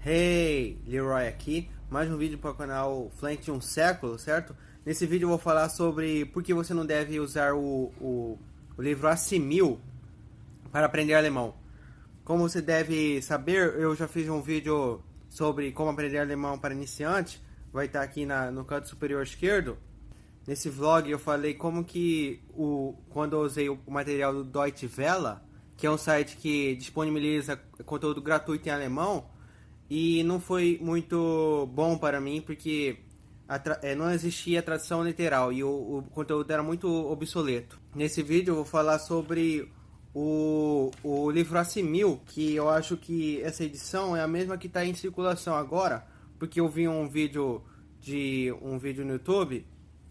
Hey, Leroy aqui, mais um vídeo para o canal Fluente de um Século, certo? Nesse vídeo eu vou falar sobre por que você não deve usar o livro A1000 para aprender alemão. Como você deve saber, eu já fiz um vídeo sobre como aprender alemão para iniciante, vai estar aqui no canto superior esquerdo. Nesse vlog eu falei como que quando eu usei o material do Deutsche Welle, que é um site que disponibiliza conteúdo gratuito em alemão, e não foi muito bom para mim porque não existia tradução literal e o conteúdo era muito obsoleto. Nesse vídeo eu vou falar sobre o livro A1000, que eu acho que essa edição é a mesma que está em circulação agora, porque eu vi um vídeo no YouTube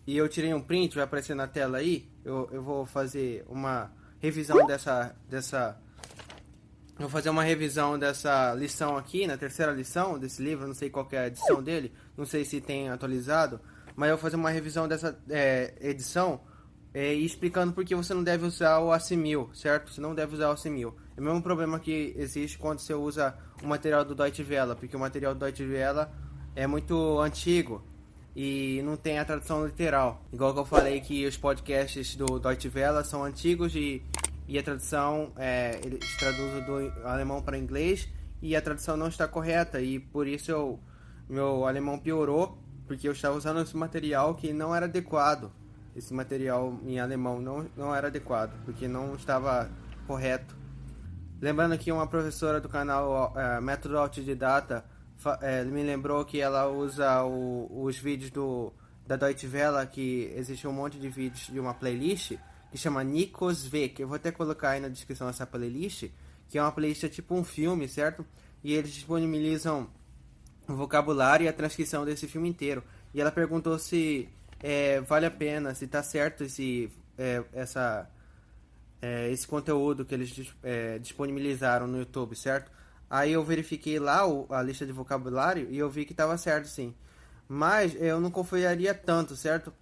e eu tirei um print, vai aparecer na tela aí. Eu vou fazer uma revisão Eu vou fazer uma revisão dessa lição aqui, na terceira lição desse livro, não sei qual que é a edição dele, não sei se tem atualizado, mas eu vou fazer uma revisão dessa edição e explicando por que você não deve usar o A1000, certo? Você não deve usar o A1000. É o mesmo problema que existe quando você usa o material do Deutsche Welle, porque o material do Deutsche Welle é muito antigo e não tem a tradução literal. Igual que eu falei que os podcasts do Deutsche Welle são antigos e a tradução, eles traduzem do alemão para inglês e a tradução não está correta, e por isso meu alemão piorou, porque eu estava usando esse material que não era adequado. Esse material em alemão não era adequado, porque não estava correto. Lembrando que uma professora do canal Método Autodidata me lembrou que ela usa os vídeos da Deutsche Welle, que existe um monte de vídeos de uma playlist que chama Nikos V, que eu vou até colocar aí na descrição essa playlist, que é uma playlist tipo um filme, certo? E eles disponibilizam o vocabulário e a transcrição desse filme inteiro. E ela perguntou se vale a pena, se tá certo esse conteúdo que eles disponibilizaram no YouTube, certo? Aí eu verifiquei lá a lista de vocabulário e eu vi que estava certo, sim. Mas eu não confiaria tanto, certo?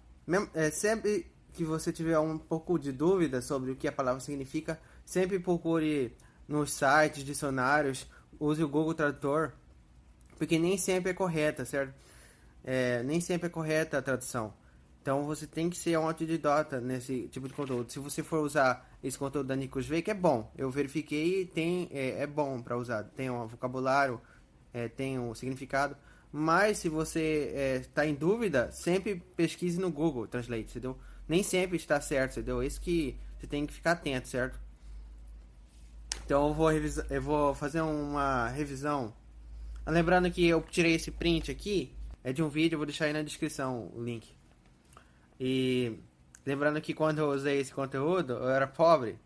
Sempre que você tiver um pouco de dúvida sobre o que a palavra significa, sempre procure nos sites, dicionários, use o Google Tradutor, porque nem sempre é correta, certo? Nem sempre é correta a tradução. Então você tem que ser um autodidata nesse tipo de conteúdo. Se você for usar esse conteúdo da Nikos V, que é bom, eu verifiquei, é bom para usar, tem um vocabulário, tem um significado. Mas se você está em dúvida, sempre pesquise no Google Translate, entendeu? Nem sempre está certo, entendeu? Isso que você tem que ficar atento, certo? Então eu vou fazer uma revisão. Lembrando que eu tirei esse print aqui, é de um vídeo, eu vou deixar aí na descrição o link. E lembrando que quando eu usei esse conteúdo, eu era pobre.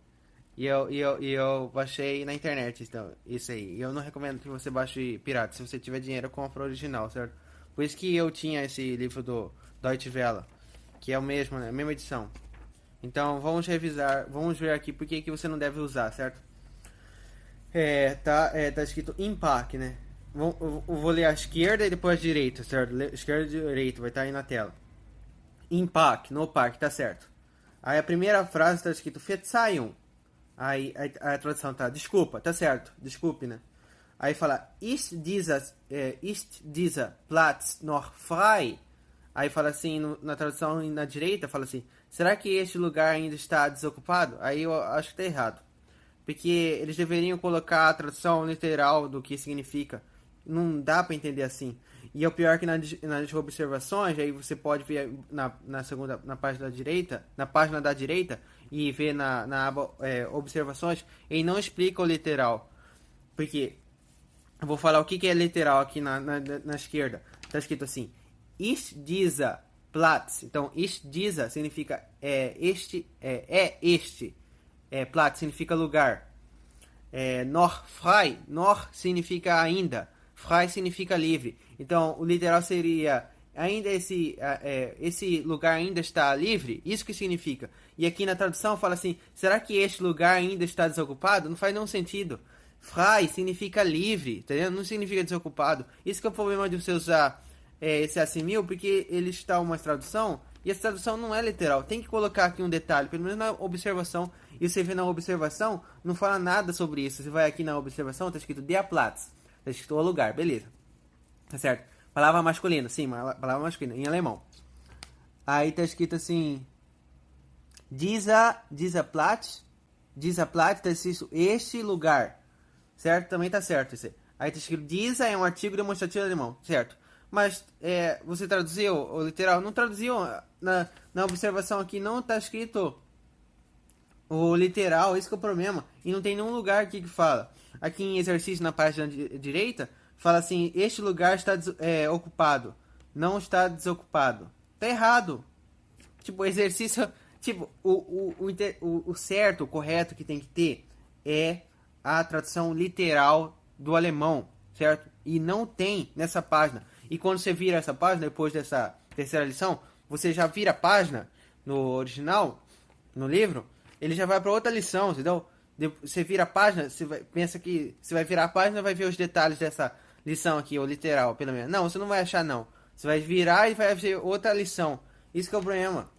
E eu baixei na internet, então, isso aí. E eu não recomendo que você baixe pirata. Se você tiver dinheiro, compra o original, certo? Por isso que eu tinha esse livro do Deutsche Welle, que é o mesmo, né? A mesma edição. Então vamos revisar, vamos ver aqui por que você não deve usar, certo? Tá escrito IMPAC, né? Eu vou ler a esquerda e depois a direita, certo? Esquerda e direita, vai estar aí na tela. IMPAC, no parque, tá certo. Aí a primeira frase tá escrito Verzeihung. Aí a tradução tá desculpa, tá certo, desculpe, né? Aí fala ist dieser Platz noch frei? Aí fala assim, na tradução na direita, fala assim, será que este lugar ainda está desocupado? Aí eu acho que tá errado. Porque eles deveriam colocar a tradução literal do que significa. Não dá para entender assim. E é o pior que nas observações, aí você pode ver na página da direita, e ver na aba observações, ele não explica o literal. Porque eu vou falar o que é literal aqui na esquerda. Tá escrito assim, ist dieser Platz. Então, ist dieser significa este. Platz significa lugar. Noch frei. Noch significa ainda. Frei significa livre. Então, o literal seria ainda esse lugar ainda está livre? Isso que significa. E aqui na tradução fala assim, será que este lugar ainda está desocupado? Não faz nenhum sentido. Frei significa livre, entendeu? Não significa desocupado. Isso que é o problema de você usar esse A1000, porque ele está uma tradução e essa tradução não é literal. Tem que colocar aqui um detalhe, pelo menos na observação. E você vê na observação, não fala nada sobre isso. Você vai aqui na observação, está escrito Der Platz. Está escrito o lugar, beleza. Tá certo? Palavra masculina, sim, palavra masculina, em alemão. Aí tá escrito assim, dieser Platz, tá escrito este lugar, certo? Também tá certo isso aí. Aí tá escrito dieser é um artigo demonstrativo alemão, certo? Mas você traduziu o literal? Não traduziu, na observação aqui não tá escrito o literal, esse que é o problema. E não tem nenhum lugar aqui que fala. Aqui em exercício, na página direita, fala assim, este lugar está ocupado, não está desocupado. Tá errado. Tipo, exercício... Tipo, o certo, o correto que tem que ter é a tradução literal do alemão, certo? E não tem nessa página. E quando você vira essa página, depois dessa terceira lição, você já vira a página no original, no livro, ele já vai para outra lição, entendeu? Você vira a página, pensa que você vai virar a página e vai ver os detalhes dessa lição aqui, ou literal, pelo menos. Não, você não vai achar, não. Você vai virar e vai ver outra lição. Isso que é o problema.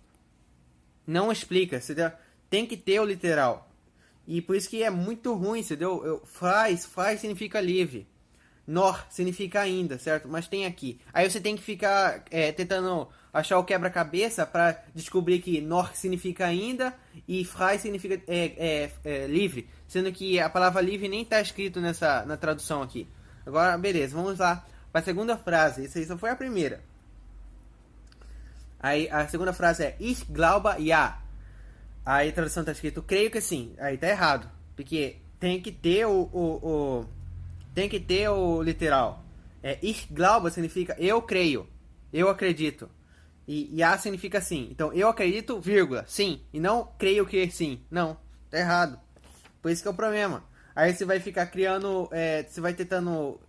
Não explica, entendeu? Tem que ter o literal. E por isso que é muito ruim, entendeu? Faz significa livre. Nor significa ainda, certo? Mas tem aqui. Aí você tem que ficar tentando achar o quebra-cabeça para descobrir que nor significa ainda e frei significa livre. Sendo que a palavra livre nem está escrito na tradução aqui. Agora, beleza, vamos lá para a segunda frase. Isso aí só foi a primeira. Aí a segunda frase é Ich glaube ja. Aí a tradução está escrito creio que sim. Aí tá errado. Porque tem que ter tem que ter o literal. Ich glaube significa eu creio, eu acredito. E ja significa sim. Então eu acredito, vírgula, sim. E não creio que sim. Não, tá errado. Por isso que é o problema. Aí você vai ficar criando, você vai tentando...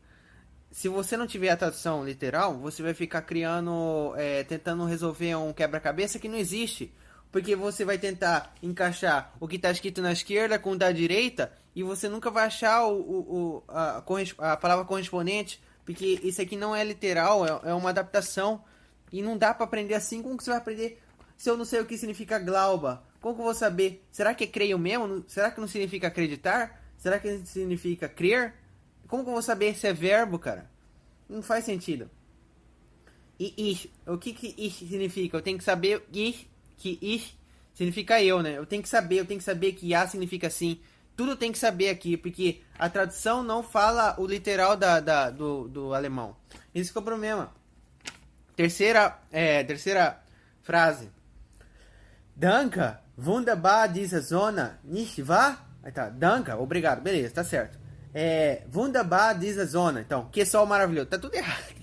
Se você não tiver a tradução literal, você vai ficar criando, tentando resolver um quebra-cabeça que não existe. Porque você vai tentar encaixar o que está escrito na esquerda com o da direita e você nunca vai achar a palavra correspondente, porque isso aqui não é literal, é uma adaptação. E não dá para aprender assim. Como que você vai aprender se eu não sei o que significa glauba? Como que eu vou saber? Será que é creio mesmo? Será que não significa acreditar? Será que significa crer? Como que eu vou saber se é verbo, cara? Não faz sentido. E ich, o que ich significa? Eu tenho que saber que ich significa eu, né? Eu tenho que saber que ja significa sim. Tudo tem que saber aqui, porque a tradução não fala o literal do alemão. Isso que é o problema. Terceira frase. Danke, wunderbar diese Sonne, nicht wahr? Aí tá, danke, obrigado, beleza, tá certo. Wunderbar diese Sonne. Então, que sol maravilhoso. Tá tudo errado.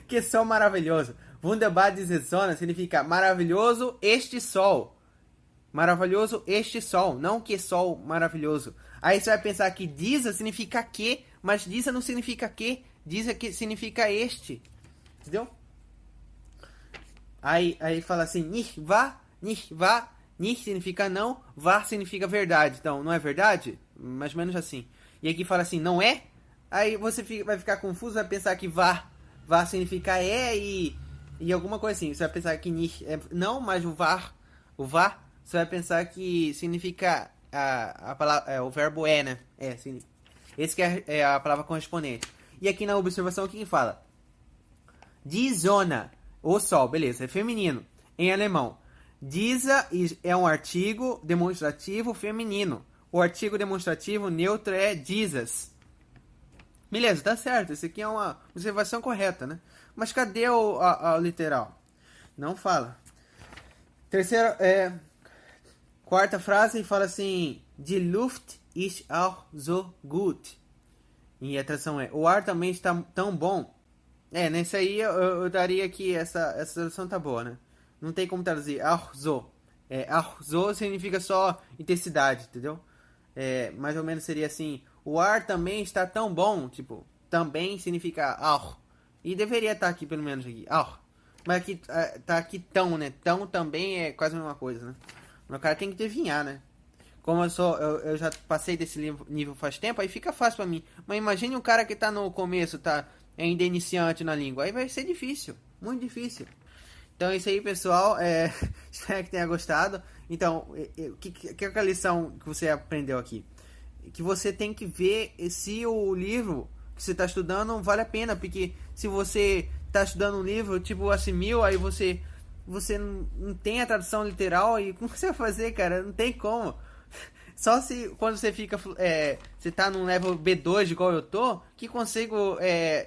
Que sol maravilhoso. Wunderbar diese Sonne significa maravilhoso este sol. Maravilhoso este sol. Não que sol maravilhoso. Aí você vai pensar que diese significa que, mas diese não significa que. Diese que significa este. Entendeu? Aí fala assim, nicht wahr, nicht wahr. Nicht significa não, wahr significa verdade. Então, não é verdade? Mais ou menos assim. E aqui fala assim, não é? Aí você vai ficar confuso, vai pensar que wahr significa e alguma coisa assim. Você vai pensar que nicht é não, mas o wahr, você vai pensar que significa a palavra, o verbo né? Esse que é a palavra correspondente. E aqui na observação, o que fala? Die Sonne, o sol, beleza, é feminino. Em alemão, diese é um artigo demonstrativo feminino. O artigo demonstrativo neutro é dieses. Beleza, tá certo. Isso aqui é uma observação correta, né? Mas cadê o literal? Não fala. Quarta frase fala assim: Die Luft ist auch so gut. E a tradução é: o ar também está tão bom. Nesse aí eu daria que essa tradução tá boa, né? Não tem como traduzir. Auch so. Auch so significa só intensidade, entendeu? Mais ou menos seria assim: o ar também está tão bom. Tipo, também significa auch. E deveria estar aqui, pelo menos aqui. Auch. Mas aqui tá aqui tão, né? Tão também é quase a mesma coisa, né? O cara tem que adivinhar, né? Como eu já passei desse nível faz tempo, aí fica fácil pra mim. Mas imagine um cara que tá no começo, ainda iniciante na língua. Aí vai ser difícil. Muito difícil. Então é isso aí, pessoal. Espero que tenha gostado. Então, que é a lição que você aprendeu aqui? Que você tem que ver se o livro que você está estudando, vale a pena, porque se você está estudando um livro tipo Assimil, aí você não tem a tradução literal, e como você vai fazer, cara? Não tem como. Só se quando você fica. Você tá num level B2 igual eu tô, que consigo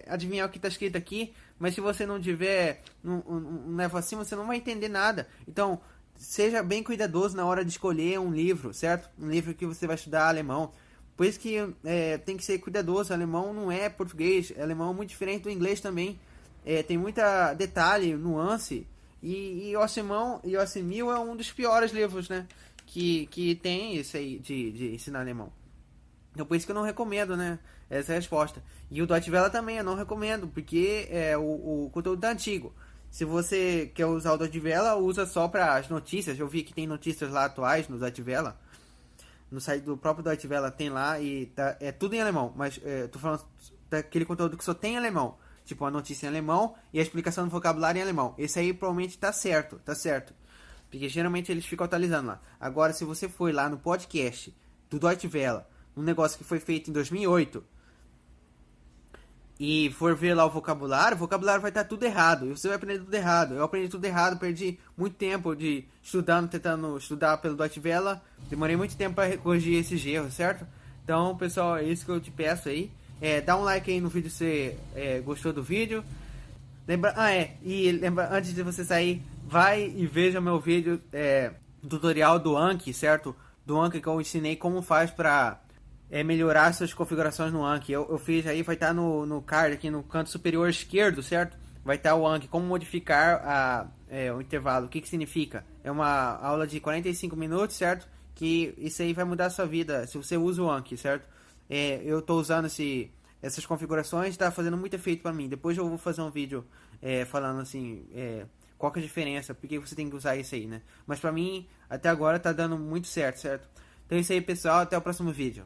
adivinhar o que tá escrito aqui. Mas se você não tiver um level acima, você não vai entender nada. Então, seja bem cuidadoso na hora de escolher um livro, certo? Um livro que você vai estudar alemão. Por isso que tem que ser cuidadoso. Alemão não é português. Alemão é muito diferente do inglês também. Tem muita detalhe, nuance. E o Assimil é um dos piores livros, né? Que tem isso aí de ensinar alemão. Então por isso que eu não recomendo, né? Essa é a resposta. E o Deutsche Welle também eu não recomendo, porque o conteúdo tá antigo. Se você quer usar o Deutsche Welle, usa só para as notícias. Eu vi que tem notícias lá atuais no Deutsche Welle. No site do próprio Deutsche Welle tem lá e é tudo em alemão. Mas tô falando daquele conteúdo que só tem em alemão. Tipo, a notícia em alemão e a explicação do vocabulário em alemão. Esse aí provavelmente tá certo, tá certo. Porque geralmente eles ficam atualizando lá. Agora, se você for lá no podcast do Deutsche Welle, um negócio que foi feito em 2008, e for ver lá o vocabulário vai estar tudo errado. E você vai aprender tudo errado. Eu aprendi tudo errado, perdi muito tempo tentando estudar pelo Deutsche Welle. Demorei muito tempo para corrigir esses erros, certo? Então, pessoal, é isso que eu te peço aí. Dá um like aí no vídeo se você gostou do vídeo. Lembra, antes de você sair, vai e veja meu vídeo tutorial do Anki, certo? Do Anki que eu ensinei como faz para melhorar suas configurações no Anki. Eu fiz aí, vai estar no card aqui no canto superior esquerdo, certo? Vai estar o Anki, como modificar o intervalo. O que significa? É uma aula de 45 minutos, certo? Que isso aí vai mudar a sua vida se você usa o Anki, certo? Eu estou usando essas configurações, está fazendo muito efeito para mim. Depois eu vou fazer um vídeo falando assim, qual que é a diferença, porque você tem que usar isso aí, né? Mas para mim, até agora tá dando muito certo, certo? Então é isso aí, pessoal, até o próximo vídeo.